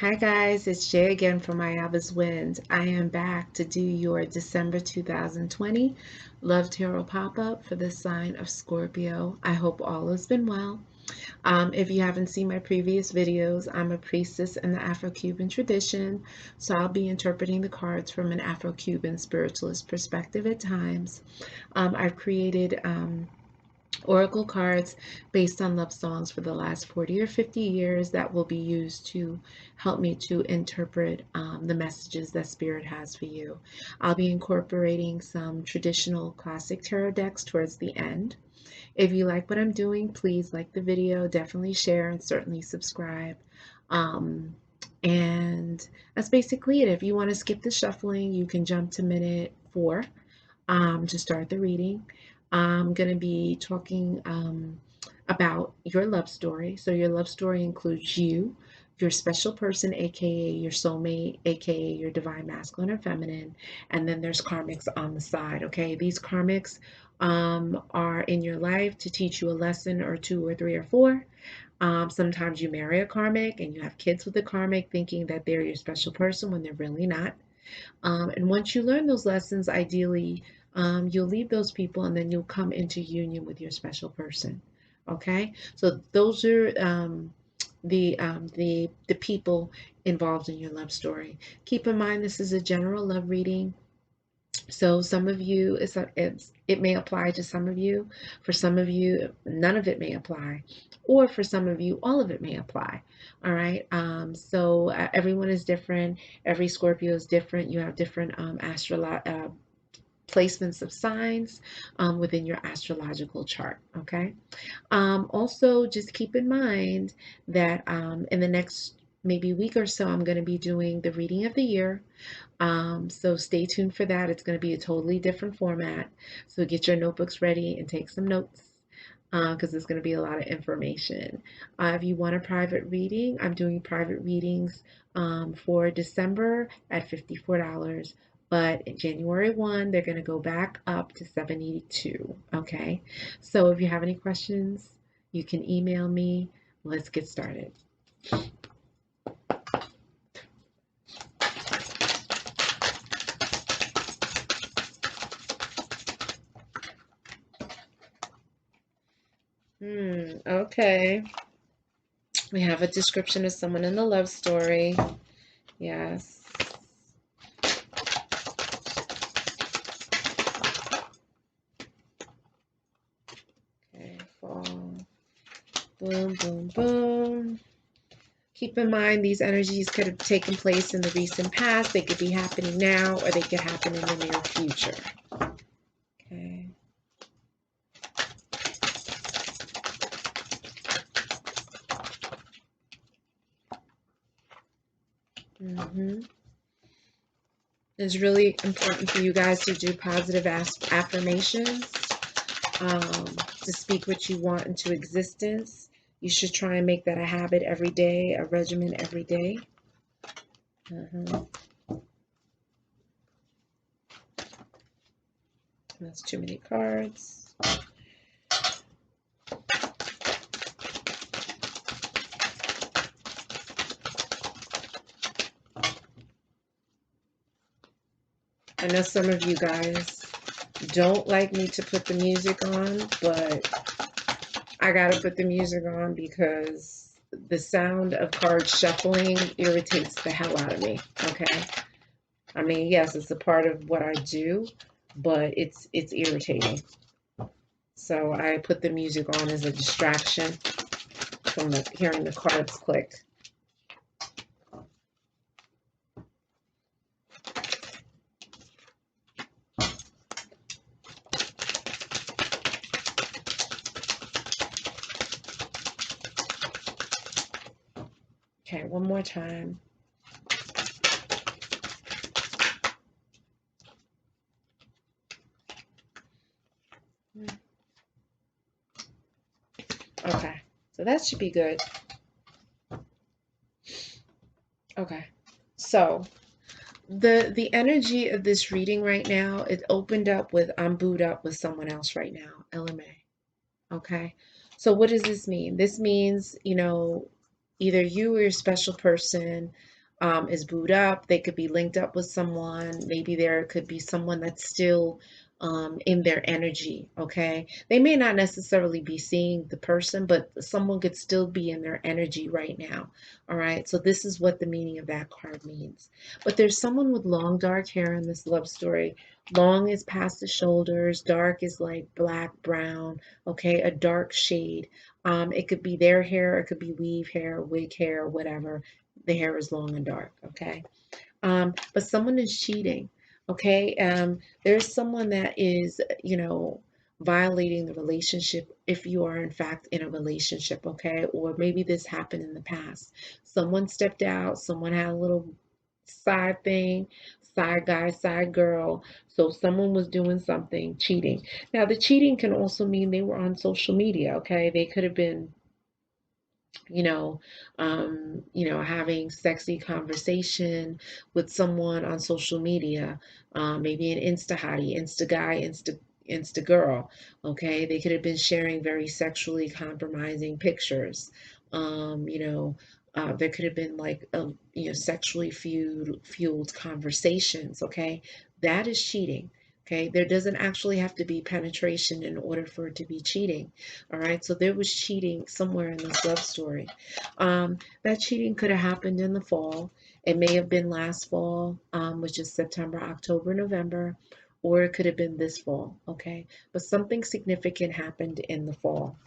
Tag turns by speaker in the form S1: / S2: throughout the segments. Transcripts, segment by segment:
S1: Hi guys, it's Jay again from Ayaba's Wind. I am back to do your December 2020 Love Tarot pop-up for the sign of Scorpio. I hope all has been well. If you haven't seen my previous videos, I'm a priestess in the Afro-Cuban tradition, so I'll be interpreting the cards from an Afro-Cuban spiritualist perspective at times. I've created oracle cards based on love songs for the last 40 or 50 years that will be used to help me to interpret the messages that Spirit has for you. I'll be incorporating some traditional classic tarot decks towards the end. If you like what I'm doing, please like the video, definitely share, and certainly subscribe. And that's basically it. If you want to skip the shuffling, you can jump to minute 4 to start the reading. I'm going to be talking about your love story. So your love story includes you, your special person, aka your soulmate, aka your divine masculine or feminine, and then there's karmics on the side. Okay, these karmics are in your life to teach you a lesson or 2 or 3 or 4. Sometimes you marry a karmic and you have kids with a karmic thinking that they're your special person when they're really not. And once you learn those lessons, ideally, you'll leave those people and then you'll come into union with your special person. Okay, so those are the people involved in your love story. Keep in mind this is a general love reading. So some of you, it may apply to some of you. For some of you, none of it may apply. Or for some of you, all of it may apply. All right. So everyone is different. Every Scorpio is different. You have different placements of signs within your astrological chart. Okay. Also, just keep in mind that in the next maybe week or so, I'm going to be doing the reading of the year. So stay tuned for that. It's going to be a totally different format. So get your notebooks ready and take some notes because there's going to be a lot of information. If you want a private reading, I'm doing private readings for December at $54. But in January 1, they're going to go back up to $72. Okay. So if you have any questions, you can email me. Let's get started. Okay. We have a description of someone in the love story. Yes. Okay, fall. Boom, boom, boom. Keep in mind these energies could have taken place in the recent past. They could be happening now or they could happen in the near future. Okay. It's really important for you guys to do positive affirmations, to speak what you want into existence. You should try and make that a habit every day, a regimen every day. That's too many cards. I know some of you guys don't like me to put the music on, but I gotta put the music on because the sound of cards shuffling irritates the hell out of me, okay? I mean, yes, it's a part of what I do, but it's irritating. So I put the music on as a distraction from hearing the cards click. Okay, one more time. Okay, so that should be good. Okay, so the energy of this reading right now, it opened up with I'm booed up with someone else right now, LMA. Okay, so what does this mean? This means, you know, either you or your special person is booed up. They could be linked up with someone. Maybe there could be someone that's still in their energy. Okay. They may not necessarily be seeing the person, but someone could still be in their energy right now. All right. So this is what the meaning of that card means. But there's someone with long dark hair in this love story. Long is past the shoulders, dark is like black, brown, okay, a dark shade. It could be their hair, it could be weave hair, wig hair, whatever. The hair is long and dark, okay? But someone is cheating, okay? There's someone that is, violating the relationship if you are in fact in a relationship, okay? Or maybe this happened in the past. Someone stepped out, someone had a little side thing, side guy, side girl. So someone was doing something, cheating. Now, the cheating can also mean they were on social media, okay? They could have been you know, having sexy conversation with someone on social media, maybe an Insta hottie, Insta guy, Insta girl. Okay, they could have been sharing very sexually compromising pictures. There could have been like sexually fueled conversations. Okay, that is cheating. Okay, there doesn't actually have to be penetration in order for it to be cheating. All right, so there was cheating somewhere in this love story. That cheating could have happened in the fall. It may have been last fall, which is September, October, November, or it could have been this fall. Okay, but something significant happened in the fall.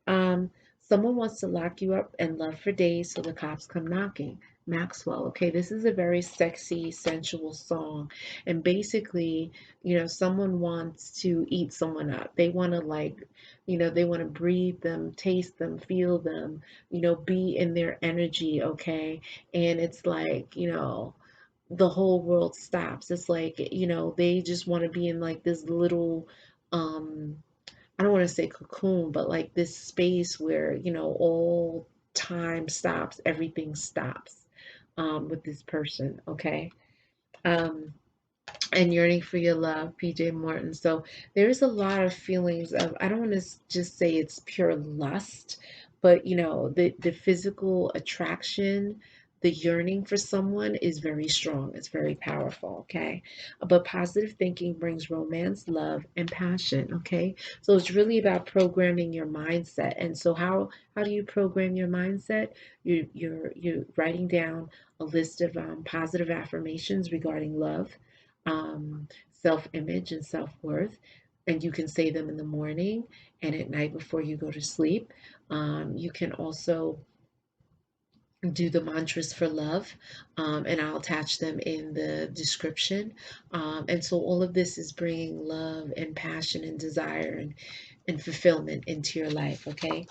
S1: Um, Someone wants to lock you up and love for days so the cops come knocking. Maxwell. Okay, this is a very sexy, sensual song. And basically, someone wants to eat someone up. They want to they want to breathe them, taste them, feel them, be in their energy, okay? And it's like, the whole world stops. It's like, they just want to be in like this little um I don't want to say cocoon, but like this space where, all time stops, everything stops with this person, okay? Um, and yearning for your love, PJ Morton. So there's a lot of feelings of, I don't want to just say it's pure lust, but the physical attraction, the yearning for someone is very strong. It's very powerful, okay? But positive thinking brings romance, love, and passion, okay? So it's really about programming your mindset. And so how do you program your mindset? You're writing down a list of positive affirmations regarding love, self-image and self-worth, and you can say them in the morning and at night before you go to sleep. You can also do the mantras for love, and I'll attach them in the description. And so all of this is bringing love and passion and desire and fulfillment into your life, okay?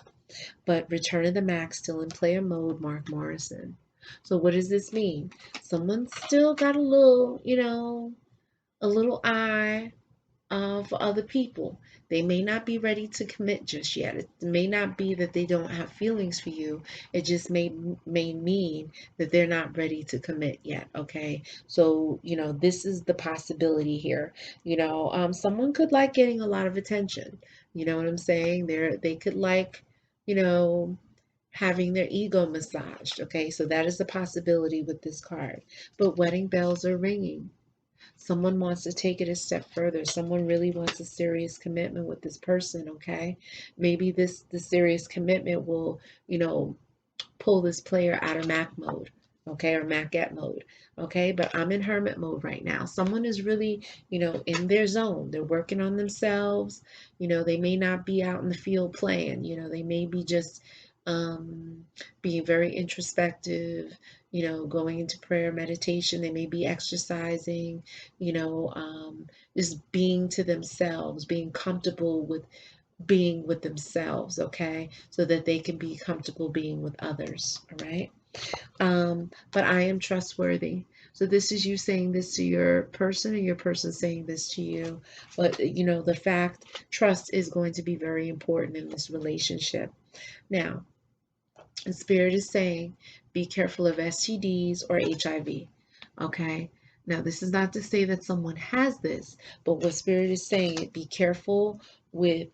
S1: But Return of the Mac still in player mode, Mark Morrison. So what does this mean? Someone's still got a little eye for other people. They may not be ready to commit just yet. It may not be that they don't have feelings for you. It just may mean that they're not ready to commit yet. Okay, so this is the possibility here. Someone could like getting a lot of attention. You know what I'm saying? They could like, you know. Having their ego massaged. Okay, so that is a possibility with this card. But wedding bells are ringing. Someone wants to take it a step further. Someone really wants a serious commitment with this person, okay? Maybe the serious commitment will, pull this player out of Mac mode, okay, or Macette mode, okay? But I'm in hermit mode right now. Someone is really, in their zone. They're working on themselves. They may not be out in the field playing. They may be just um, being very introspective, going into prayer, meditation. They may be exercising, just being to themselves, being comfortable with being with themselves, okay, so that they can be comfortable being with others, all right? But I am trustworthy. So this is you saying this to your person, and your person saying this to you. But the fact, trust is going to be very important in this relationship. Now, the spirit is saying, be careful of STDs or HIV. Okay. Now, this is not to say that someone has this, but what spirit is saying, be careful with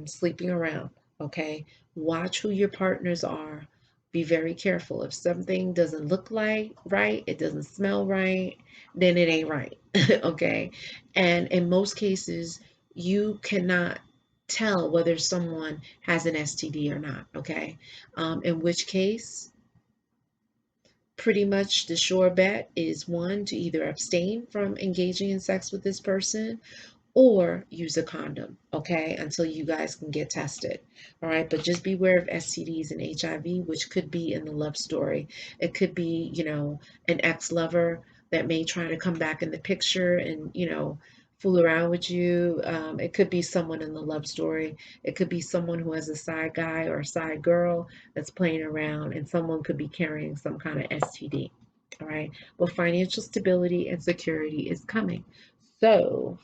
S1: sleeping around. Okay. Watch who your partners are. Be very careful. If something doesn't look like right, it doesn't smell right, then it ain't right. Okay. And in most cases, you cannot tell whether someone has an STD or not. Okay. In which case, pretty much the sure bet is one, to either abstain from engaging in sex with this person or use a condom, okay, until you guys can get tested. All right, but just beware of STDs and HIV, which could be in the love story. It could be, an ex-lover that may try to come back in the picture and, fool around with you. It could be someone in the love story. It could be someone who has a side guy or a side girl that's playing around, and someone could be carrying some kind of STD. All right, but financial stability and security is coming. So,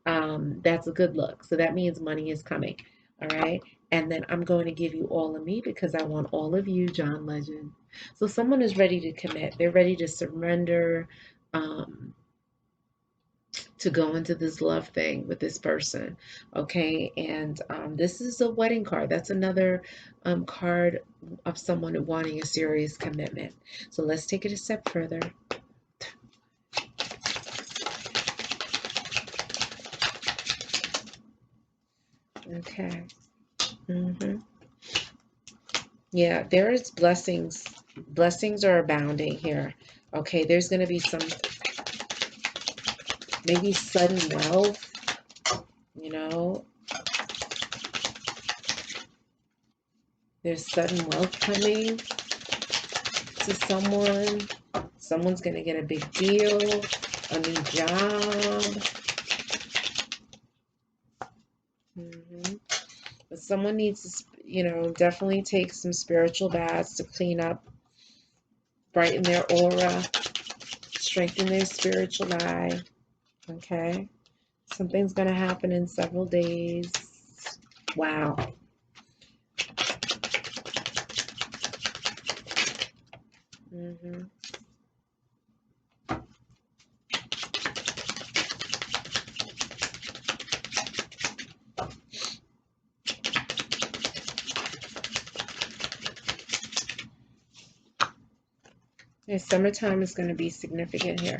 S1: that's a good look. So that means money is coming. All right. And then I'm going to give you all of me because I want all of you, John Legend. So someone is ready to commit. They're ready to surrender, um, to go into this love thing with this person. Okay. And this is a wedding card. That's another card of someone wanting a serious commitment. So let's take it a step further. Okay. hmm Yeah, there is blessings. Blessings are abounding here. Okay, there's going to be some maybe sudden wealth, you know. There's sudden wealth coming to someone. Someone's going to get a big deal, a new job. hmm But someone needs to, definitely take some spiritual baths to clean up, brighten their aura, strengthen their spiritual eye. Okay. Something's going to happen in several days. Wow. hmm Yeah, summertime is going to be significant here.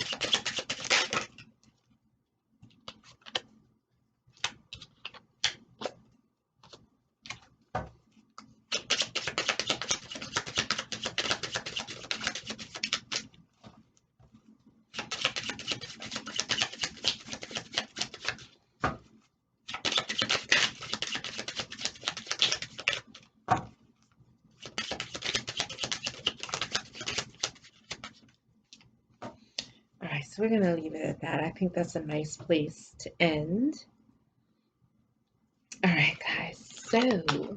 S1: All right, so we're going to leave it at that. I think that's a nice place to end. All right, guys. So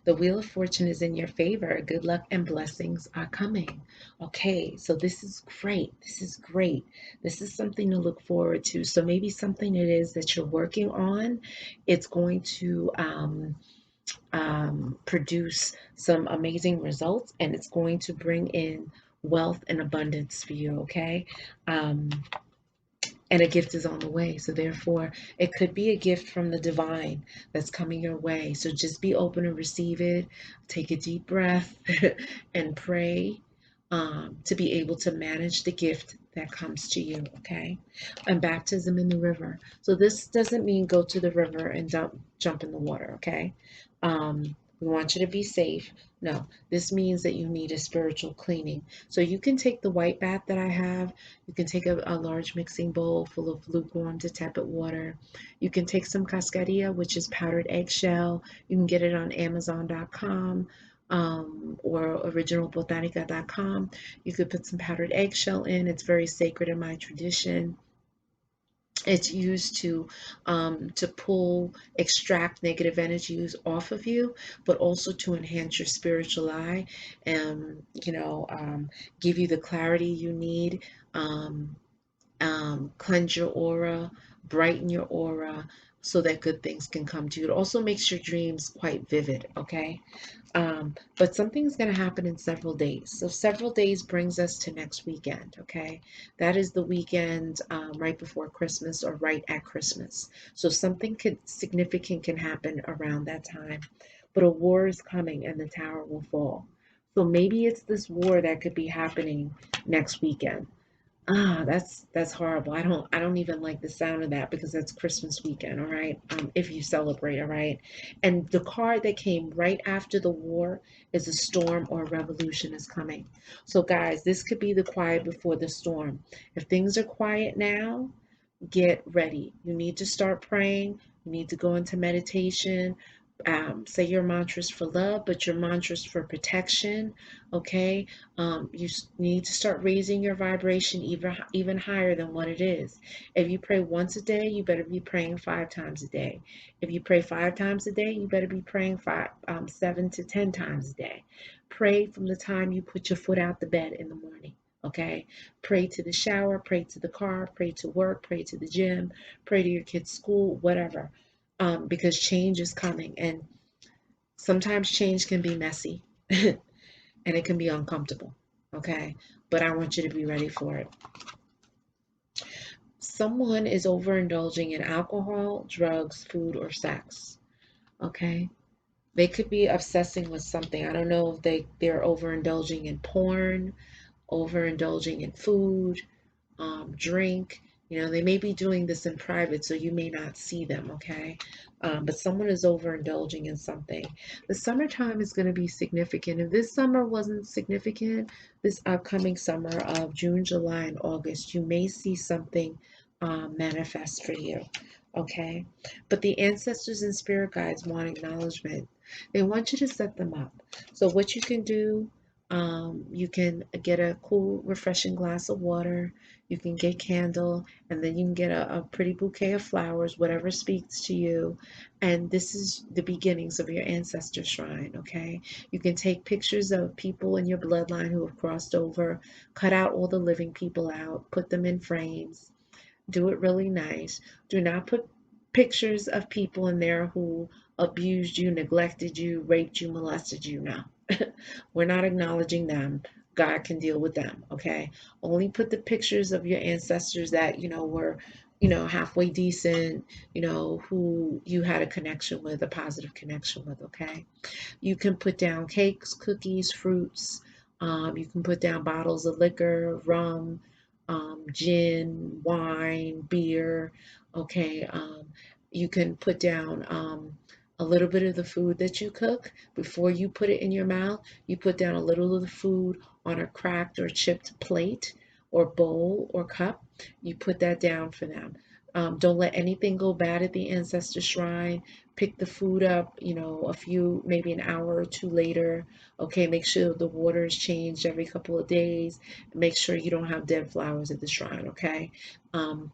S1: the Wheel of Fortune is in your favor. Good luck and blessings are coming. Okay, so this is great. This is great. This is something to look forward to. So maybe something it is that you're working on, it's going to produce some amazing results, and it's going to bring in wealth and abundance for you. Okay. Um, and a gift is on the way. So, therefore, it could be a gift from the divine that's coming your way. So, just be open to receive it. Take a deep breath and pray to be able to manage the gift that comes to you. Okay. And baptism in the river. So, this doesn't mean go to the river and jump in the water. Okay. We want you to be safe. No, this means that you need a spiritual cleaning. So you can take the white bath that I have. You can take a large mixing bowl full of lukewarm to tepid water. You can take some cascarilla, which is powdered eggshell. You can get it on Amazon.com or originalbotanica.com. You could put some powdered eggshell in. It's very sacred in my tradition. It's used to pull, extract negative energies off of you, but also to enhance your spiritual eye and give you the clarity you need. Cleanse your aura, brighten your aura, so that good things can come to you. It also makes your dreams quite vivid. Okay. But something's going to happen in several days. So several days brings us to next weekend. Okay. That is the weekend right before Christmas or right at Christmas. So something significant can happen around that time. But a war is coming and the tower will fall. So maybe it's this war that could be happening next weekend. That's horrible. I don't even like the sound of that because that's Christmas weekend, all right? If you celebrate, all right? And the card that came right after the war is a storm or a revolution is coming. So guys, this could be the quiet before the storm. If things are quiet now, get ready. You need to start praying. You need to go into meditation. Say your mantras for love, but your mantras for protection. Okay. Need to start raising your vibration even higher than what it is. If you pray once a day, you better be praying 5 times a day. If you pray 5 times a day, you better be praying 7 to 10 times a day. Pray from the time you put your foot out the bed in the morning. Okay. Pray to the shower, pray to the car, pray to work, pray to the gym, pray to your kids' school, whatever. Because change is coming. And sometimes change can be messy and it can be uncomfortable. Okay. But I want you to be ready for it. Someone is overindulging in alcohol, drugs, food, or sex. Okay. They could be obsessing with something. I don't know if they're overindulging in porn, overindulging in food, drink. They may be doing this in private, so you may not see them, okay? But someone is overindulging in something. The summertime is going to be significant. If this summer wasn't significant, this upcoming summer of June, July, and August, you may see something manifest for you, okay? But the ancestors and spirit guides want acknowledgement. They want you to set them up. So, what you can do, you can get a cool, refreshing glass of water. You can get candle, and then you can get a pretty bouquet of flowers, whatever speaks to you. And this is the beginnings of your ancestor shrine, okay? You can take pictures of people in your bloodline who have crossed over, cut out all the living people out, put them in frames, do it really nice. Do not put pictures of people in there who abused you, neglected you, raped you, molested you. No. We're not acknowledging them. God can deal with them, okay? Only put the pictures of your ancestors that, were, halfway decent, who you had a connection with, a positive connection with, okay? You can put down cakes, cookies, fruits. You can put down bottles of liquor, rum, gin, wine, beer. Okay. You can put down a little bit of the food that you cook before you put it in your mouth. You put down a little of the food on a cracked or chipped plate or bowl or cup. You put that down for them. Don't let anything go bad at the ancestor shrine. Pick the food up, maybe an hour or two later. Okay, make sure the water is changed every couple of days. Make sure you don't have dead flowers at the shrine, okay? Um,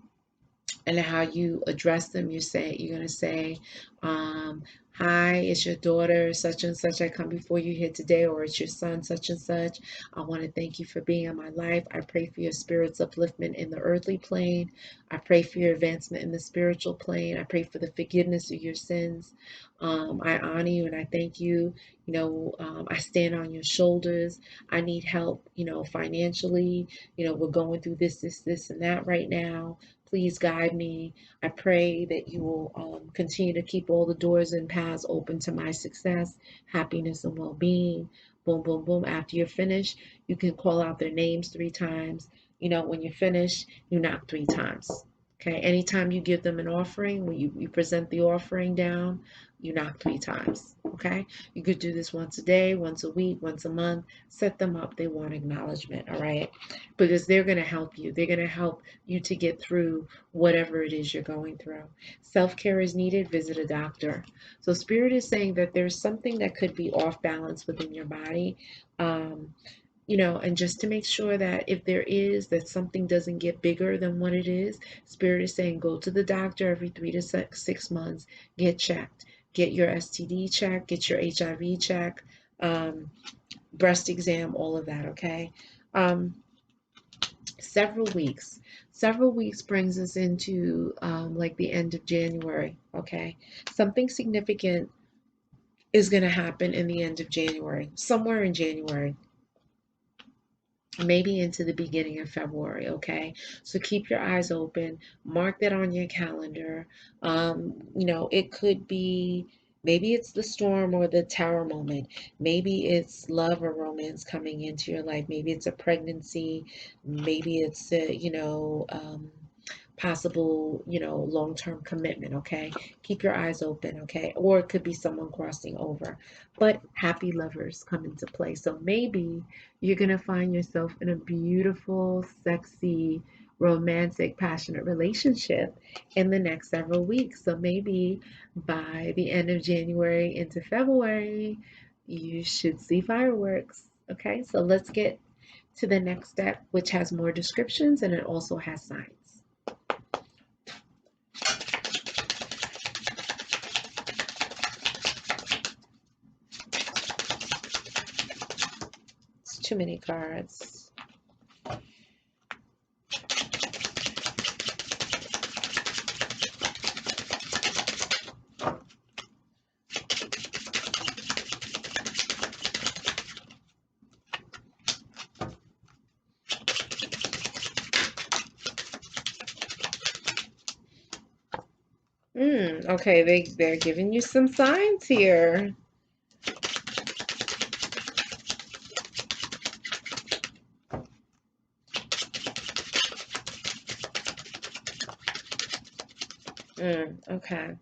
S1: and how you address them, you're going to say, hi, it's your daughter such and such, I come before you here today, or it's your son such and such. I want to thank you for being in my life. I pray for your spirit's upliftment in the earthly plane. I pray for your advancement in the spiritual plane. I pray for the forgiveness of your sins. I honor you and I thank you. I stand on your shoulders. I need help, financially. We're going through this, and that right now. Please guide me. I pray that you will continue to keep all the doors and paths open to my success, happiness, and well being. Boom, boom, boom. After you're finished, you can call out their names 3 times. When you're finished, you knock 3 times. Okay. Anytime you give them an offering, when you present the offering down, you knock 3 times. Okay. You could do this once a day, once a week, once a month. Set them up. They want acknowledgement. All right. Because they're going to help you. They're going to help you to get through whatever it is you're going through. Self-care is needed. Visit a doctor. So Spirit is saying that there's something that could be off balance within your body. And just to make sure that if there is, that something doesn't get bigger than what it is, Spirit is saying go to the doctor every 3 to 6 months, get checked, get your STD check, get your HIV check, breast exam, all of that, okay? Several weeks. Several weeks brings us into like the end of January, okay? Something significant is going to happen in the end of January, somewhere in January, maybe into the beginning of February, okay? So keep your eyes open, mark that on your calendar. It could be Maybe it's the storm or the tower moment. Maybe it's love or romance coming into your life. Maybe it's a pregnancy. Maybe it's a, possible, long-term commitment, okay? Keep your eyes open, okay? Or it could be someone crossing over. But happy lovers come into play. So maybe you're going to find yourself in a beautiful, sexy, romantic, passionate relationship in the next several weeks. So maybe by the end of January into February, you should see fireworks. Okay, so let's get to the next step, which has more descriptions and it also has signs. It's too many cards. Okay, they're giving you some signs here. Okay.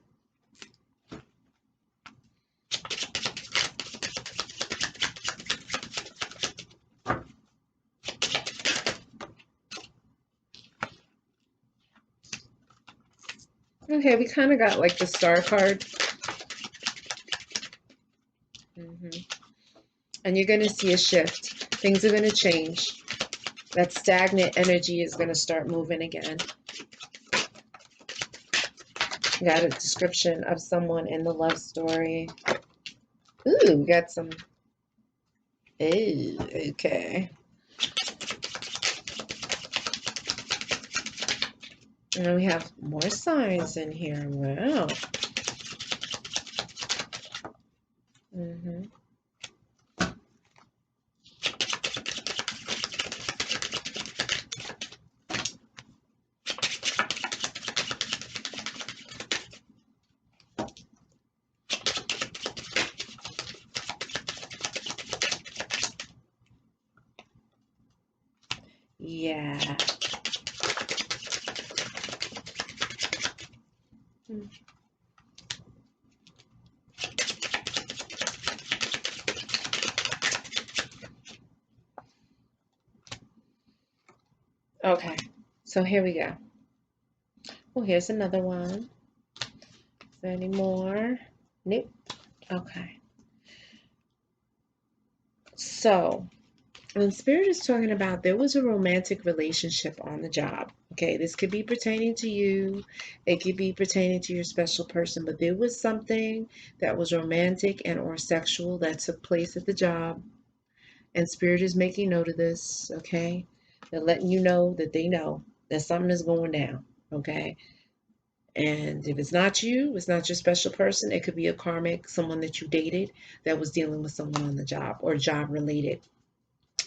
S1: Okay, we kind of got like the star card. And you're going to see a shift. Things are going to change. That stagnant energy is going to start moving again. Got a description of someone in the love story. Ooh, we got some. Ooh, okay. And then we have more signs in here. Wow. Yeah. Okay, so here we go. Oh, here's another one. Is there any more? Nope. Okay. So, when Spirit is talking about there was a romantic relationship on the job. Okay, this could be pertaining to you. It could be pertaining to your special person, but there was something that was romantic and or sexual that took place at the job. And Spirit is making note of this, okay? They're letting you know that they know that something is going down, okay? And if it's not you, it's not your special person, it could be a karmic, someone that you dated that was dealing with someone on the job or job related.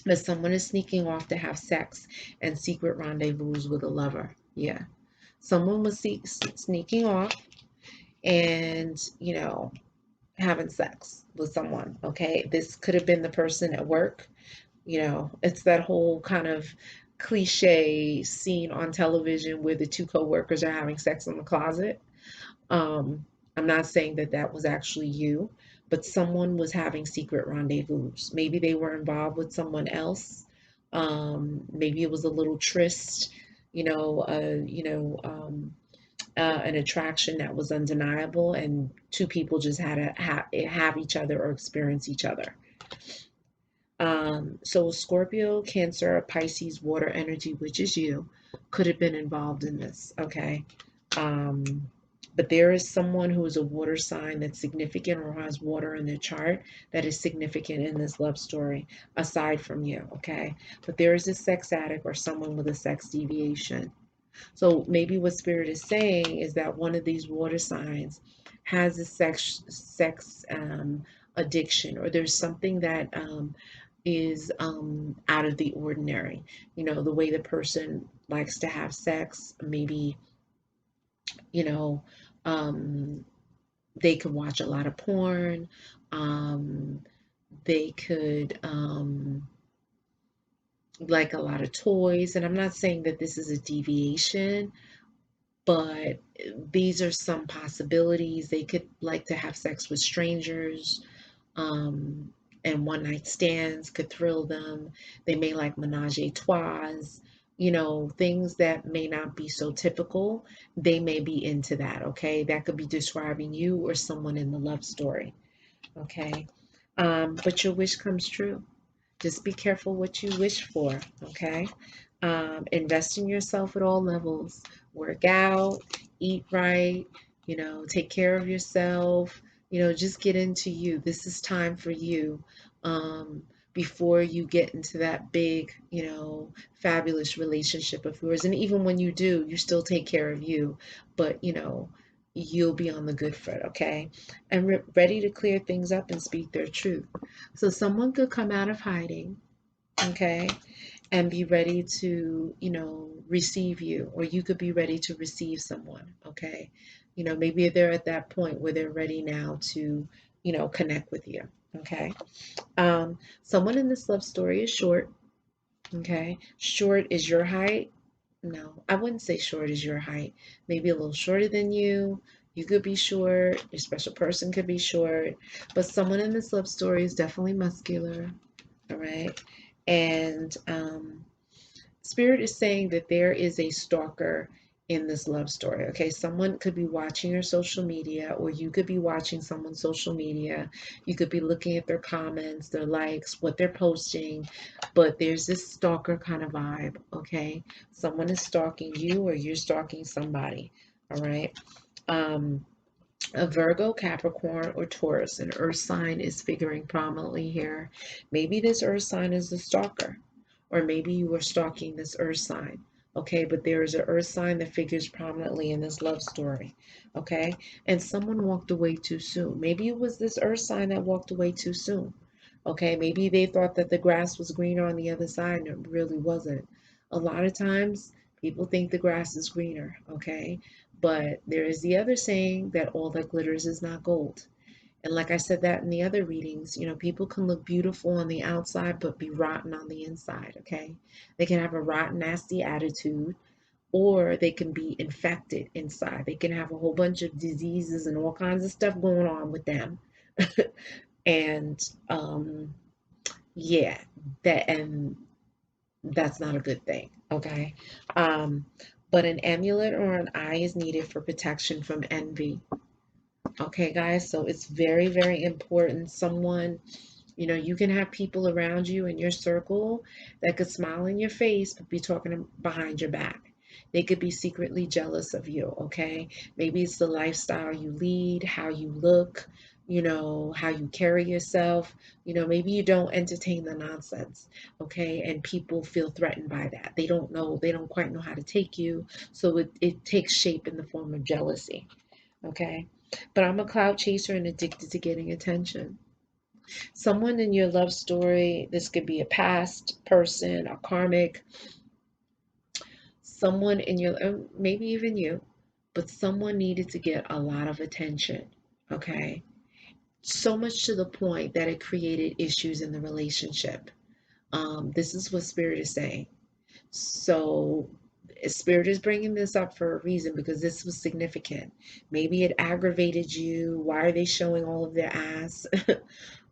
S1: But someone is sneaking off to have sex and secret rendezvous with a lover. Yeah. Someone was sneaking off and, having sex with someone. Okay. This could have been the person at work. It's that whole kind of cliche scene on television where the two co-workers are having sex in the closet. Um, I'm not saying that that was actually you, but someone was having secret rendezvous. Maybe they were involved with someone else. Maybe it was a little tryst, you know, uh, you know, um, an attraction that was undeniable, and two people just had to have each other or experience each other. So Scorpio, Cancer, Pisces, water energy, which is you, could have been involved in this. Okay. Um, but there is someone who is a water sign that's significant or has water in their chart that is significant in this love story, aside from you. Okay. But there is a sex addict or someone with a sex deviation. So maybe what Spirit is saying is that one of these water signs has a sex addiction, or there's something that is out of the ordinary. The way the person likes to have sex, maybe, you know, um, They could watch a lot of porn. Um, they could like a lot of toys. And I'm not saying that this is a deviation, but these are some possibilities. They could like to have sex with strangers, um, and one night stands could thrill them. They may like menage a trois, things that may not be so typical. They may be into that, okay? That could be describing you or someone in the love story, okay? But your wish comes true. Just be careful what you wish for, okay? Invest in yourself at all levels. Work out, eat right, take care of yourself, just get into you. This is time for you, before you get into that big, fabulous relationship of yours. And even when you do, you still take care of you, but, you'll be on the good foot, okay? And ready to clear things up and speak their truth. So someone could come out of hiding, okay, and be ready to, receive you, or you could be ready to receive someone, okay? Maybe they're at that point where they're ready now to, connect with you, okay? Someone in this love story is short, okay? Short is your height. No, I wouldn't say short is your height. Maybe a little shorter than you. You could be short. Your special person could be short. But someone in this love story is definitely muscular, all right? And Spirit is saying that there is a stalker in this love story. Okay, someone could be watching your social media, or you could be watching someone's social media. You could be looking at their comments, their likes, what they're posting, but there's this stalker kind of vibe. Okay, someone is stalking you, or you're stalking somebody. All right. Um, a Virgo, Capricorn, or Taurus, an earth sign is figuring prominently here. Maybe this earth sign is the stalker, or maybe you were stalking this earth sign. Okay, but there is an earth sign that figures prominently in this love story. Okay, and someone walked away too soon. Maybe it was this earth sign that walked away too soon. Okay, maybe they thought that the grass was greener on the other side and it really wasn't. A lot of times people think the grass is greener, okay? But there is the other saying that all that glitters is not gold. And like I said that in the other readings, people can look beautiful on the outside but be rotten on the inside, okay? They can have a rotten, nasty attitude, or they can be infected inside. They can have a whole bunch of diseases and all kinds of stuff going on with them. And yeah, that's not a good thing, okay? Um, but an amulet or an eye is needed for protection from envy. Okay, guys, so it's very, very important. Someone, you can have people around you in your circle that could smile in your face but be talking behind your back. They could be secretly jealous of you, okay? Maybe it's the lifestyle you lead, how you look, how you carry yourself. Maybe you don't entertain the nonsense, okay? And people feel threatened by that. They don't quite know how to take you, so it takes shape in the form of jealousy, okay? But I'm a cloud chaser and addicted to getting attention. Someone in your love story, this could be a past person, a karmic, someone in your, maybe even you, but someone needed to get a lot of attention, okay? So much to the point that it created issues in the relationship. This is what Spirit is saying. So Spirit is bringing this up for a reason, because this was significant. Maybe it aggravated you. Why are they showing all of their ass?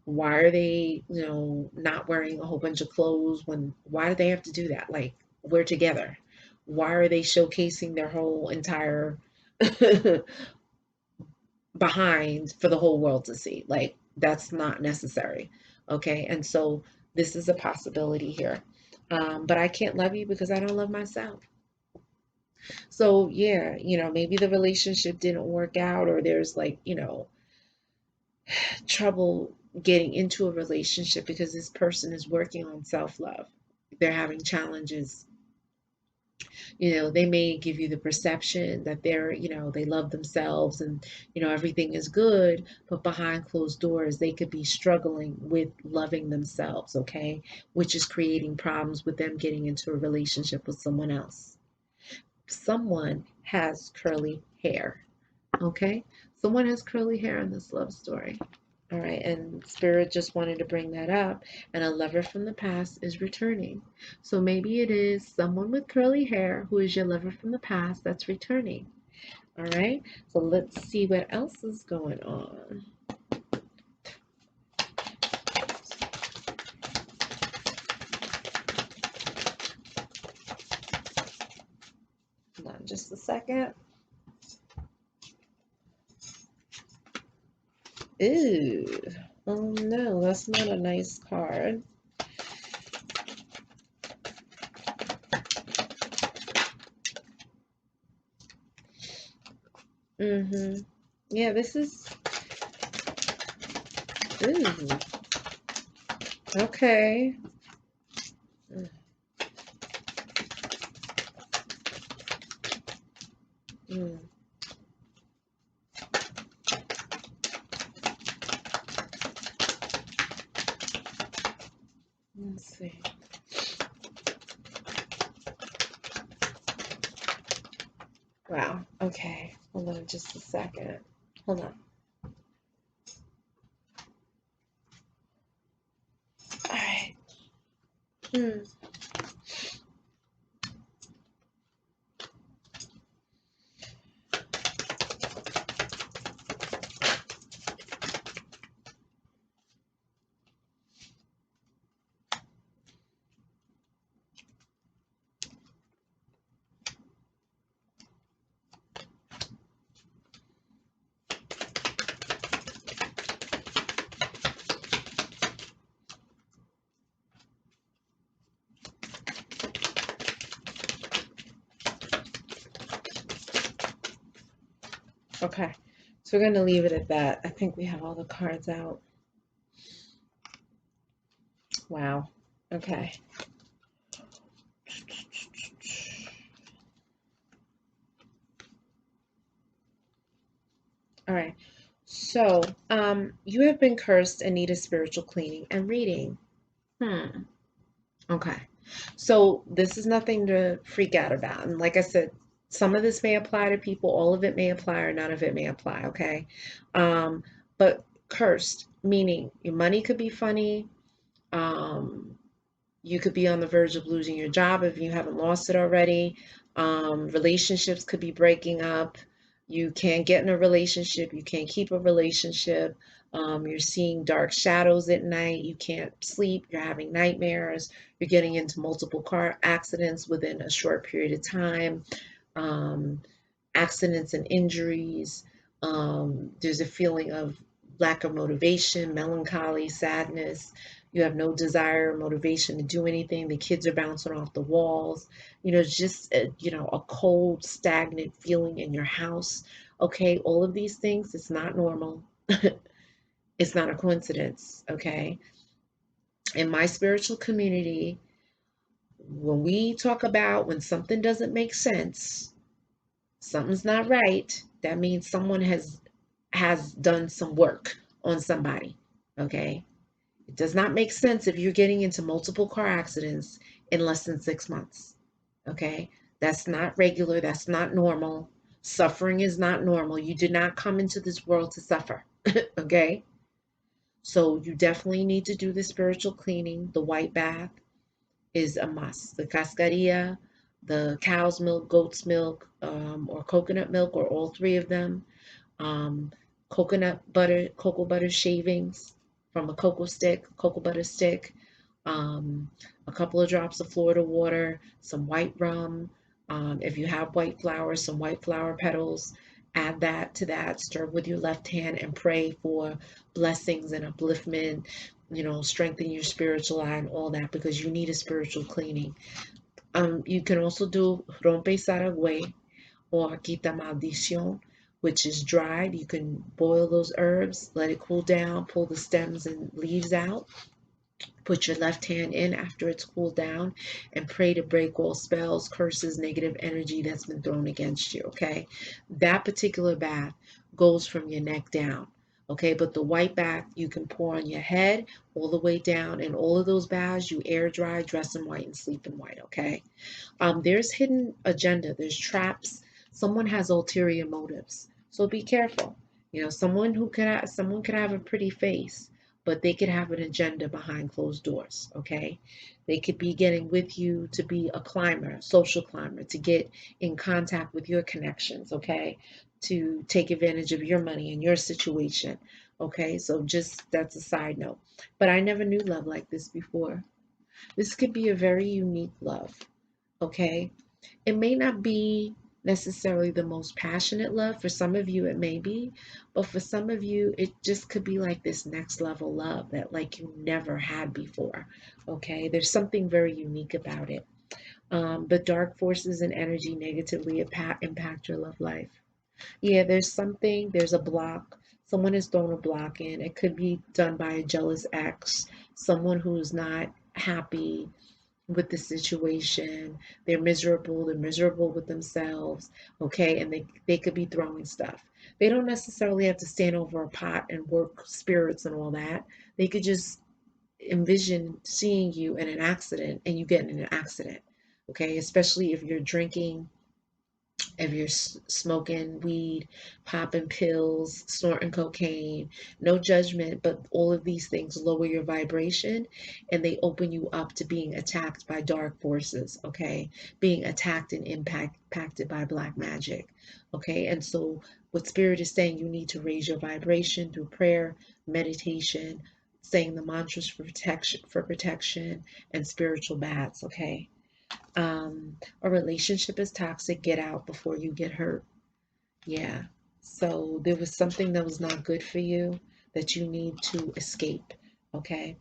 S1: Why are they, not wearing a whole bunch of clothes? Why do they have to do that? Like, we're together. Why are they showcasing their whole entire behind for the whole world to see? Like, that's not necessary. Okay. And so this is a possibility here. But I can't love you because I don't love myself. So yeah, maybe the relationship didn't work out, or there's like, trouble getting into a relationship because this person is working on self-love. They're having challenges. They may give you the perception that they love themselves and, everything is good, but behind closed doors, they could be struggling with loving themselves, okay? Which is creating problems with them getting into a relationship with someone else. Someone has curly hair, okay? Someone has curly hair in this love story. All right, and Spirit just wanted to bring that up, and a lover from the past is returning. So maybe it is someone with curly hair who is your lover from the past that's returning. All right, so let's see what else is going on. Hold on just a second. Ooh, oh no, that's not a nice card. Yeah, this is, ooh, okay. Mm. Let's see. Wow, okay. Hold on just a second. Hold on. All right. Hmm. Okay, so we're going to leave it at that. I think we have all the cards out. Wow. Okay. All right. So, you have been cursed and need a spiritual cleaning and reading. Okay. So this is nothing to freak out about. And like I said, some of this may apply to people, all of it may apply, or none of it may apply, okay? Um, but cursed, meaning your money could be funny. Um, you could be on the verge of losing your job if you haven't lost it already. Relationships could be breaking up. You can't get in a relationship. You can't keep a relationship. You're seeing dark shadows at night. You can't sleep. You're having nightmares. You're getting into multiple car accidents within a short period of time. Um, Accidents and injuries. There's a feeling of lack of motivation, melancholy, sadness. You have no desire or motivation to do anything. The kids are bouncing off the walls. Just a cold, stagnant feeling in your house. Okay, all of these things, it's not normal. It's not a coincidence. Okay, in my spiritual community, when we talk about when something doesn't make sense, something's not right, that means someone has done some work on somebody. Okay, it does not make sense if you're getting into multiple car accidents in less than 6 months. Okay, that's not regular, that's not normal. Suffering is not normal. You did not come into this world to suffer. Okay, so you definitely need to do the spiritual cleaning. The white bath is a must. The cascarilla, the cow's milk, goat's milk, or coconut milk, or all three of them. um, Coconut butter, cocoa butter shavings from a cocoa butter stick, um, a couple of drops of Florida water, some white rum. If you have white flowers, some white flower petals. Add that to that, stir with your left hand, and pray for blessings and upliftment, strengthen your spiritual eye and all that, because you need a spiritual cleaning. You can also do rompe saragüey, or quita maldición, which is dried. You can boil those herbs, let it cool down, pull the stems and leaves out. Put your left hand in after it's cooled down and pray to break all spells, curses, negative energy that's been thrown against you, okay? That particular bath goes from your neck down, okay? But the white bath you can pour on your head all the way down, and all of those baths you air dry, dress in white, and sleep in white, okay? There's hidden agenda, there's traps. Someone has ulterior motives. So be careful. You know, someone could have a pretty face, but they could have an agenda behind closed doors, okay? They could be getting with you to be a climber, social climber, to get in contact with your connections, okay? To take advantage of your money and your situation, okay? So just that's a side note. But I never knew love like this before. This could be a very unique love, okay? It may not be necessarily the most passionate love. For some of you, it may be, but for some of you, it just could be like this next level love that like you never had before. Okay, there's something very unique about it. The dark forces and energy negatively impact your love life. Yeah, there's a block. Someone has thrown a block in. It could be done by a jealous ex, someone who's not happy with the situation. They're miserable with themselves, okay? And they could be throwing stuff. They don't necessarily have to stand over a pot and work spirits and all that. They could just envision seeing you in an accident and you get in an accident, okay? Especially if you're drinking, if you're smoking weed, popping pills, snorting cocaine, no judgment, but all of these things lower your vibration and they open you up to being attacked by dark forces, okay? Being attacked and impacted by black magic, okay? And so what spirit is saying, you need to raise your vibration through prayer, meditation, saying the mantras for protection and spiritual baths, okay? A relationship is toxic, get out before you get hurt. Yeah. So there was something that was not good for you that you need to escape. Okay.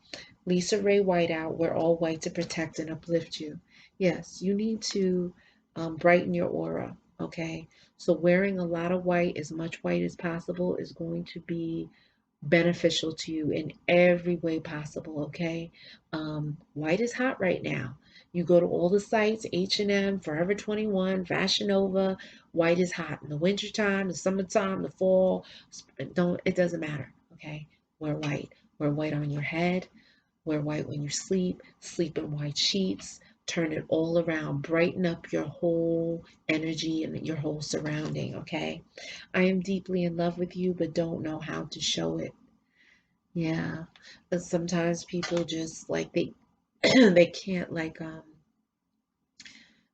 S1: Lisa Ray Whiteout, wear all white to protect and uplift you. Yes, you need to brighten your aura. Okay. So wearing a lot of white, as much white as possible, is going to be beneficial to you in every way possible. Okay, white is hot right now. You go to all the sites, H&M, Forever 21, Fashion Nova. White is hot in the wintertime, the summertime, the fall. Don't, it doesn't matter. Okay, wear white. Wear white on your head. Wear white when you sleep. Sleep in white sheets. Turn it all around. Brighten up your whole energy and your whole surrounding. Okay, I am deeply in love with you, but don't know how to show it. Yeah, but sometimes people just like they can't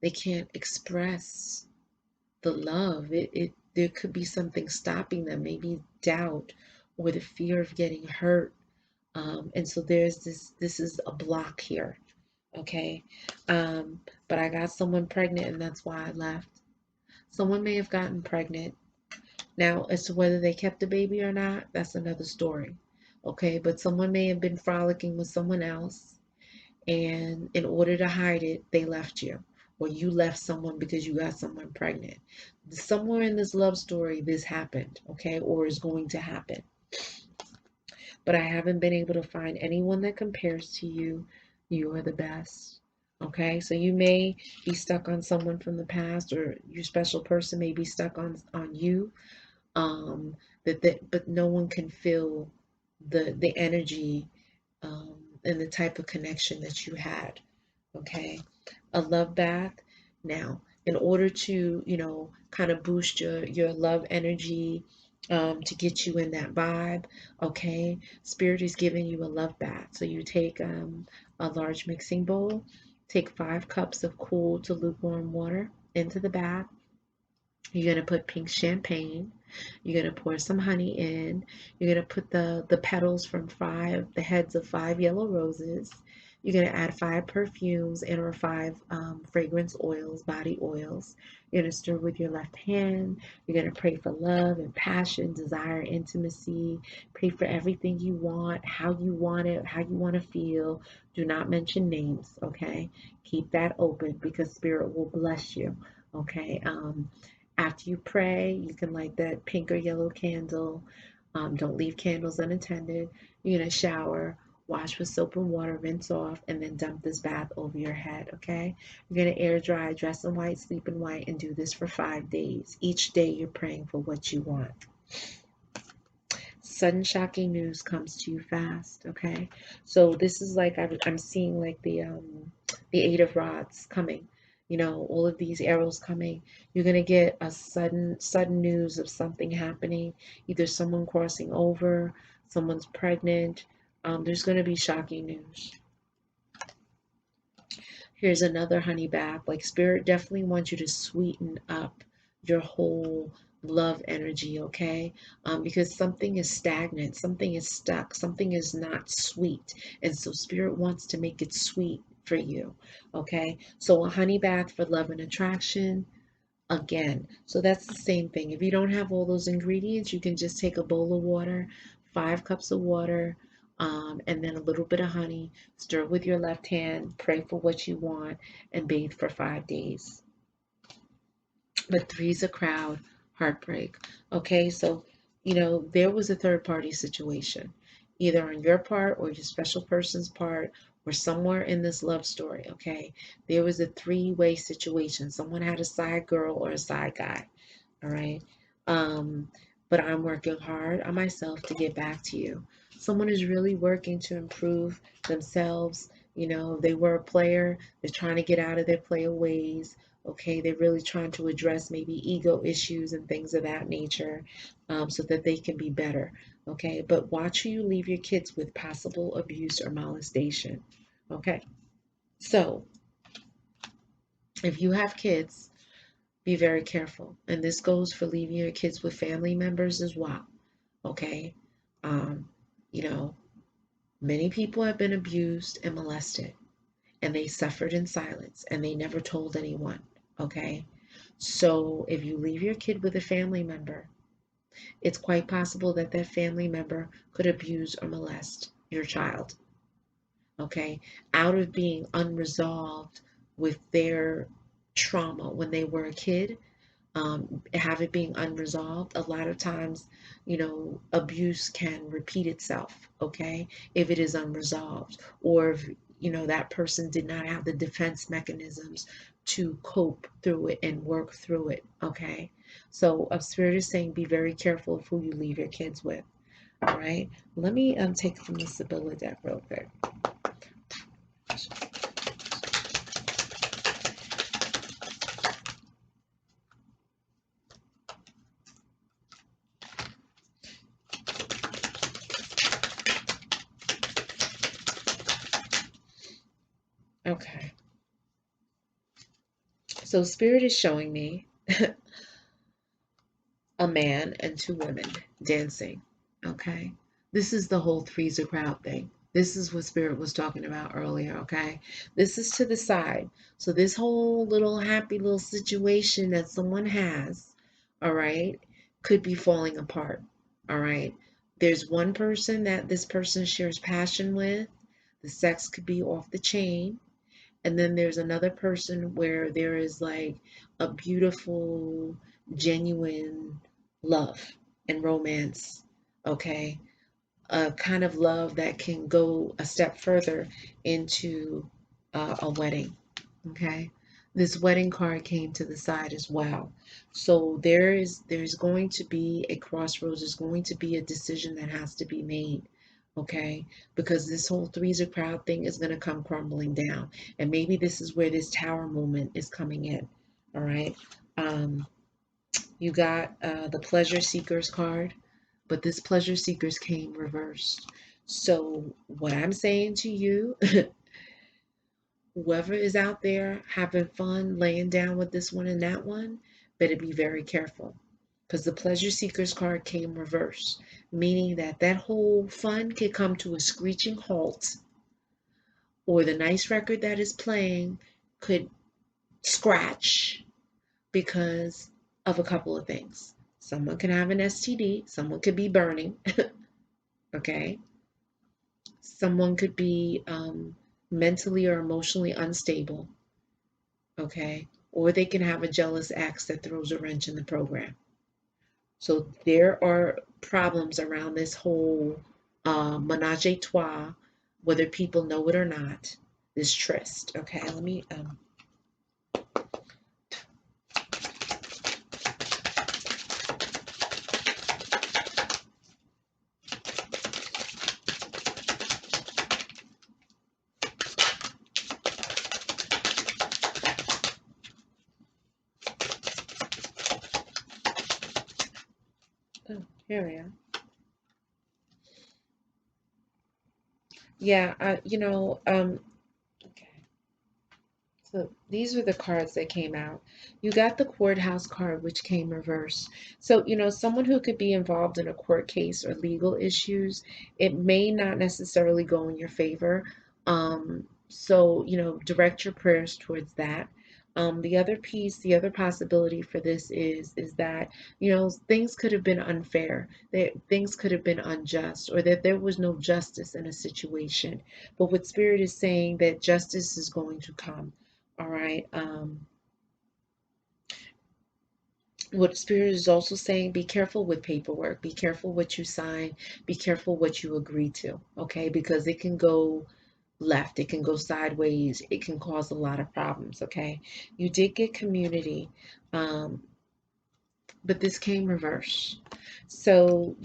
S1: they can't express the love. It there could be something stopping them, maybe doubt or the fear of getting hurt. And so there's this is a block here. Okay. But I got someone pregnant and that's why I left. Someone may have gotten pregnant. Now, as to whether they kept the baby or not, that's another story. Okay, but someone may have been frolicking with someone else, and in order to hide it, they left you, or you left someone because you got someone pregnant. Somewhere in this love story, this happened, okay, or is going to happen. But I haven't been able to find anyone that compares to you. You are the best. Okay, so you may be stuck on someone from the past, or your special person may be stuck on you, um, but no one can feel the energy and the type of connection that you had. Okay, a love bath. Now, in order to kind of boost your love energy, to get you in that vibe, okay, Spirit is giving you a love bath. So you take a large mixing bowl, take 5 cups of cool to lukewarm water into the bath. You're going to put pink champagne. You're going to pour some honey in. You're going to put the petals from the heads of 5 yellow roses. You're going to add 5 perfumes and or 5 fragrance oils, body oils. You're going to stir with your left hand. You're going to pray for love and passion, desire, intimacy. Pray for everything you want, how you want it, how you want to feel. Do not mention names, okay? Keep that open because Spirit will bless you, okay? After you pray, you can light that pink or yellow candle. Don't leave candles unattended. You're going to shower, wash with soap and water, rinse off, and then dump this bath over your head, okay? You're going to air dry, dress in white, sleep in white, and do this for 5 days. Each day you're praying for what you want. Sudden shocking news comes to you fast, okay? So this is like I'm seeing like the 8 of rods coming. you know, all of these arrows coming. You're going to get a sudden news of something happening, either someone crossing over, someone's pregnant. There's going to be shocking news. Here's another honey bath. Like, spirit definitely wants you to sweeten up your whole love energy, okay? Because something is stagnant, something is stuck, something is not sweet. And so spirit wants to make it sweet for you, okay? So a honey bath for love and attraction, again. So that's the same thing. If you don't have all those ingredients, you can just take a bowl of water, 5 cups of water, and then a little bit of honey. Stir with your left hand, pray for what you want, and bathe for 5 days. But three's a crowd, heartbreak. Okay, so there was a third party situation, either on your part or your special person's part, or somewhere in this love story. Okay, there was a three-way situation. Someone had a side girl or a side guy. All right. Um, but I'm working hard on myself to get back to you. Someone is really working to improve themselves. They were a player, they're trying to get out of their player ways. Okay, they're really trying to address maybe ego issues and things of that nature, so that they can be better. Okay, but watch who you leave your kids with possible abuse or molestation. Okay, so if you have kids, be very careful. And this goes for leaving your kids with family members as well. Okay. Um, you know, many people have been abused and molested, and they suffered in silence and they never told anyone. Okay. So if you leave your kid with a family member, it's quite possible that that family member could abuse or molest your child. Okay. Out of being unresolved with their trauma when they were a kid, have it being unresolved, a lot of times, abuse can repeat itself, okay, if it is unresolved, or if, that person did not have the defense mechanisms to cope through it and work through it, okay? So, a spirit is saying be very careful of who you leave your kids with, all right? Let me take from the Sibylla deck real quick. Okay. So, Spirit is showing me a man and 2 women dancing. Okay. This is the whole three's a crowd thing. This is what Spirit was talking about earlier. Okay. This is to the side. So, this whole little happy little situation that someone has, all right, could be falling apart. All right. There's one person that this person shares passion with. The sex could be off the chain. And then there's another person where there is like a beautiful, genuine love and romance, okay? A kind of love that can go a step further into a wedding, okay? This wedding card came to the side as well. So there's going to be a crossroads, there's going to be a decision that has to be made, okay? Because this whole three's a crowd thing is going to come crumbling down. And maybe this is where this tower movement is coming in, all right? You got the pleasure seekers card, but this pleasure seekers came reversed. So what I'm saying to you, whoever is out there having fun laying down with this one and that one, better be very careful, because the pleasure seekers card came reversed, meaning that that whole fun could come to a screeching halt, or the nice record that is playing could scratch because of a couple of things. Someone can have an STD, someone could be burning, okay? Someone could be mentally or emotionally unstable, okay? Or they can have a jealous ex that throws a wrench in the program. So there are problems around this whole menage a trois, whether people know it or not, this tryst, okay? Let me Here we are. Yeah, okay. So these were the cards that came out. You got the courthouse card, which came reversed. So, someone who could be involved in a court case or legal issues, it may not necessarily go in your favor. So, direct your prayers towards that. The other piece, the other possibility for this is that, things could have been unfair, that things could have been unjust, or that there was no justice in a situation. But what Spirit is saying that justice is going to come. All right. What Spirit is also saying, be careful with paperwork. Be careful what you sign. Be careful what you agree to. Okay. Because it can go left. It can go sideways. It can cause a lot of problems. Okay. You did get community, um, but this came reverse. So,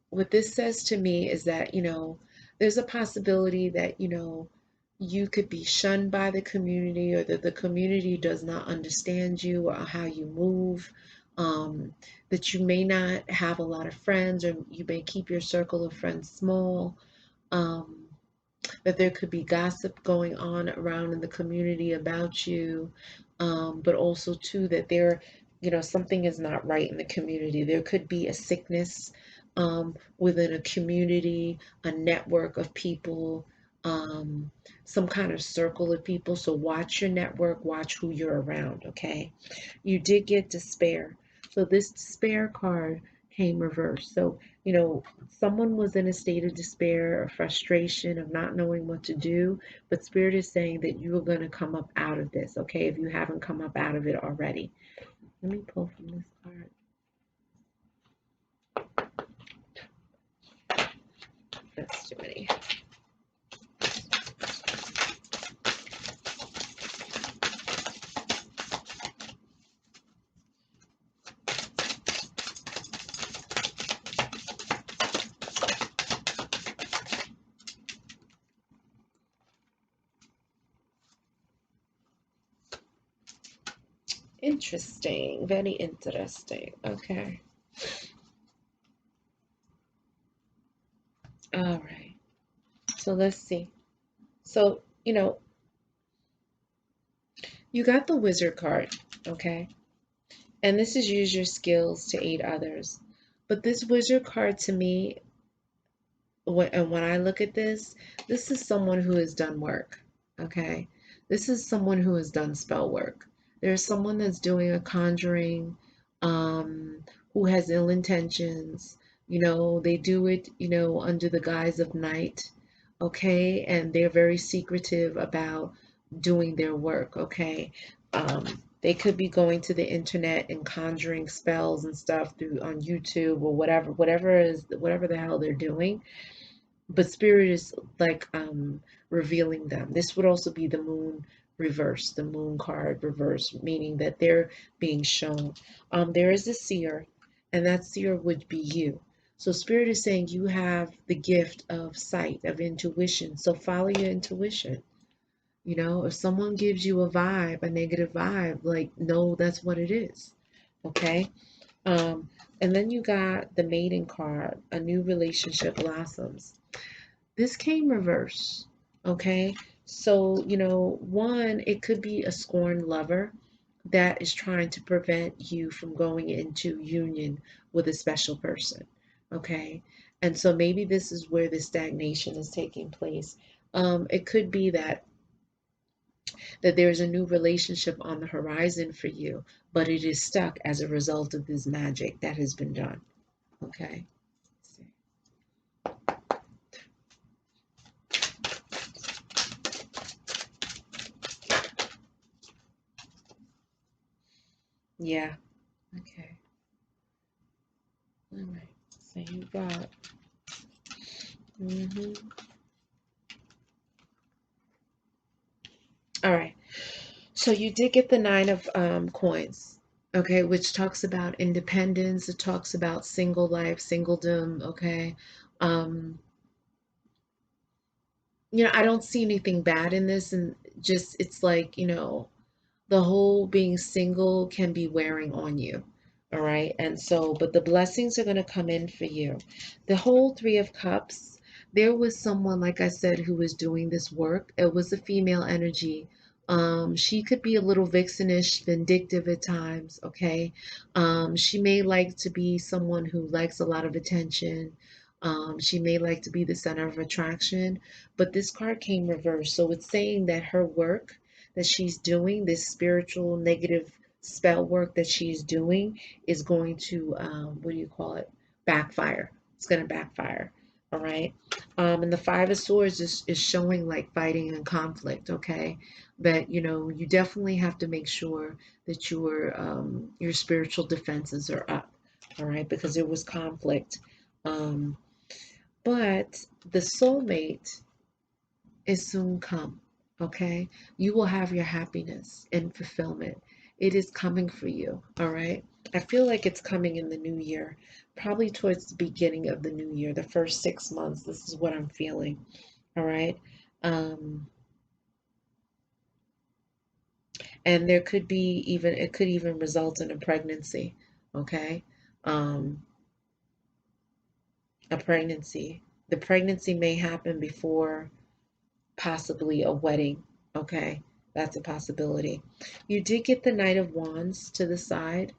S1: what this says to me is that, there's a possibility that, you could be shunned by the community, or that the community does not understand you or how you move, that you may not have a lot of friends, or you may keep your circle of friends small. Um, that there could be gossip going on around in the community about you, but also too that there, something is not right in the community. There could be a sickness within a community, a network of people, um, some kind of circle of people. So watch your network, watch who you're around. Okay, you did get despair. So this despair card came reversed. So, someone was in a state of despair or frustration of not knowing what to do, but Spirit is saying that you are going to come up out of this, okay, if you haven't come up out of it already. Let me pull from this card. That's too many. Interesting. Very interesting. Okay. All right. So let's see. So, you got the wizard card, okay? And this is use your skills to aid others. But this wizard card to me, when I look at this is someone who has done work, okay? This is someone who has done spell work. There's someone that's doing a conjuring, who has ill intentions. They do it, under the guise of night, okay? And they're very secretive about doing their work, okay? They could be going to the internet and conjuring spells and stuff through on YouTube or whatever the hell they're doing, but Spirit is like revealing them. This would also be the moon reverse, the moon card reverse, meaning that they're being shown. There is a seer, and that seer would be you. So Spirit is saying you have the gift of sight, of intuition. So follow your intuition. If someone gives you a vibe, a negative vibe, like, no, that's what it is. Okay. And then you got the maiden card, a new relationship blossoms. This came reverse. Okay. So, one, it could be a scorned lover that is trying to prevent you from going into union with a special person. Okay. And so maybe this is where the stagnation is taking place. It could be that there's a new relationship on the horizon for you, but it is stuck as a result of this magic that has been done. Okay. Yeah. Okay. All right. So you got. hmm All right. So you did get the nine of coins. Okay, which talks about independence. It talks about single life, singledom. Okay. Um, I don't see anything bad in this, and just it's like, the whole being single can be wearing on you. All right. And so, but the blessings are going to come in for you. The whole Three of Cups, there was someone, like I said, who was doing this work. It was a female energy. She could be a little vixenish, vindictive at times. Okay. She may like to be someone who likes a lot of attention. She may like to be the center of attraction, but this card came reversed. So it's saying that her work that she's doing, this spiritual negative spell work that she's doing, is going to, what do you call it? Backfire. It's going to backfire. All right. And the Five of Swords is showing like fighting and conflict. Okay. But you definitely have to make sure that your spiritual defenses are up. All right. Because there was conflict. Um, but the soulmate is soon come. Okay. You will have your happiness and fulfillment. It is coming for you. All right. I feel like it's coming in the new year, probably towards the beginning of the new year, the first 6 months. This is what I'm feeling. All right. Um, and there could be even, it could even result in a pregnancy. Okay. Um, a pregnancy. The pregnancy may happen before possibly a wedding. Okay, that's a possibility. You did get the Knight of Wands to the side.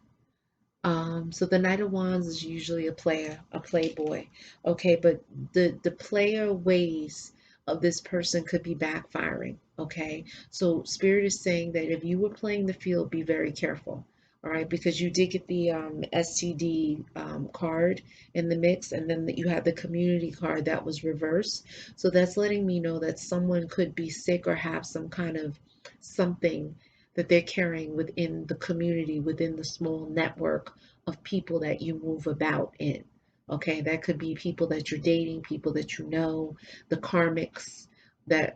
S1: So the Knight of Wands is usually a player, a playboy. Okay, but the player ways of this person could be backfiring. Okay, so Spirit is saying that if you were playing the field, be very careful. All right, because you did get the STD card in the mix, and then you had the community card that was reversed. So that's letting me know that someone could be sick or have some kind of something that they're carrying within the community, within the small network of people that you move about in. Okay, that could be people that you're dating, people that you know, the karmics that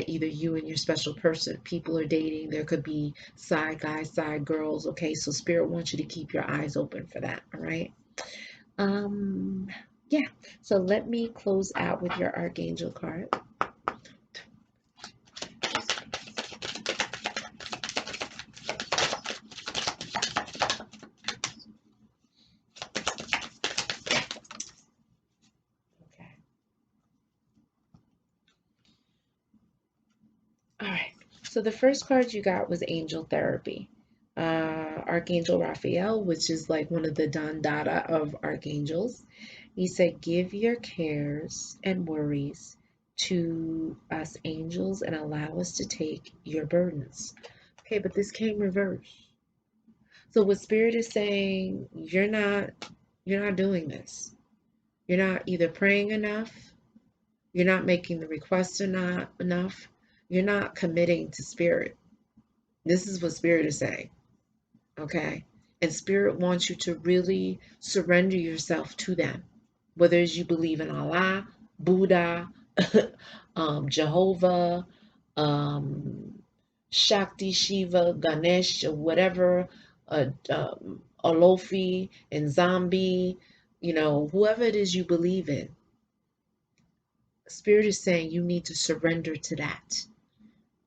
S1: either you and your special person people are dating. There could be side guys, side girls. Okay, so Spirit wants you to keep your eyes open for that. All right. Um, yeah. So let me close out with your Archangel card. Okay. All right. So the first card you got was Angel Therapy. Archangel Raphael, which is like one of the Don Dada of archangels. He said, give your cares and worries to us angels and allow us to take your burdens. Okay, but this came reversed. So what Spirit is saying, you're not doing this. You're not either praying enough, you're not making the request enough, you're not committing to Spirit. This is what Spirit is saying. Okay. And Spirit wants you to really surrender yourself to them, whether it's you believe in Allah, Buddha, Jehovah, um, Shakti, Shiva, Ganesh, or whatever, Olofi, and Zombie, whoever it is you believe in. Spirit is saying you need to surrender to that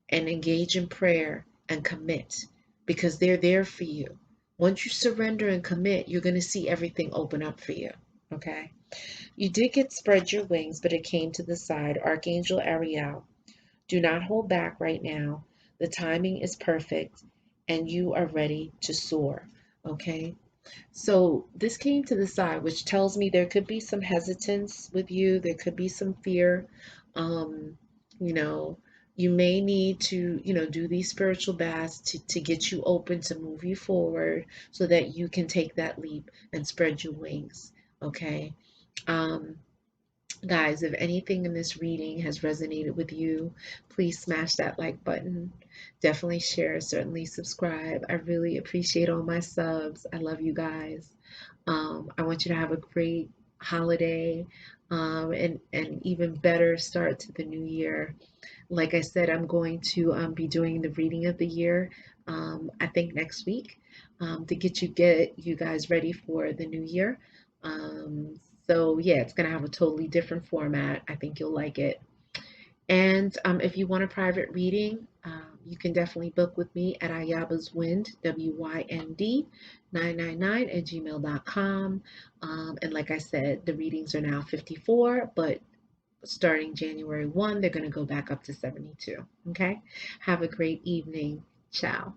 S1: and engage in prayer and commit because they're there for you. Once you surrender and commit, you're going to see everything open up for you. Okay. You did get spread your wings, but it came to the side. Archangel Ariel, do not hold back right now. The timing is perfect and you are ready to soar. Okay. So this came to the side, which tells me there could be some hesitance with you. There could be some fear. Um, you know, you may need to, do these spiritual baths to get you open, to move you forward so that you can take that leap and spread your wings. Okay. Um, Guys, if anything in this reading has resonated with you, please smash that like button. Definitely share, certainly subscribe. I really appreciate all my subs. I love you guys. I want you to have a great holiday and even better start to the new year. Like I said, I'm going to be doing the reading of the year, I think next week, to get you guys ready for the new year. Um, so yeah, it's gonna have a totally different format. I think you'll like it. And if you want a private reading, You can definitely book with me at ayabaswind, WYND 999 at gmail.com. And like I said, the readings are now 54, but starting January 1, they're going to go back up to 72. Okay? Have a great evening. Ciao.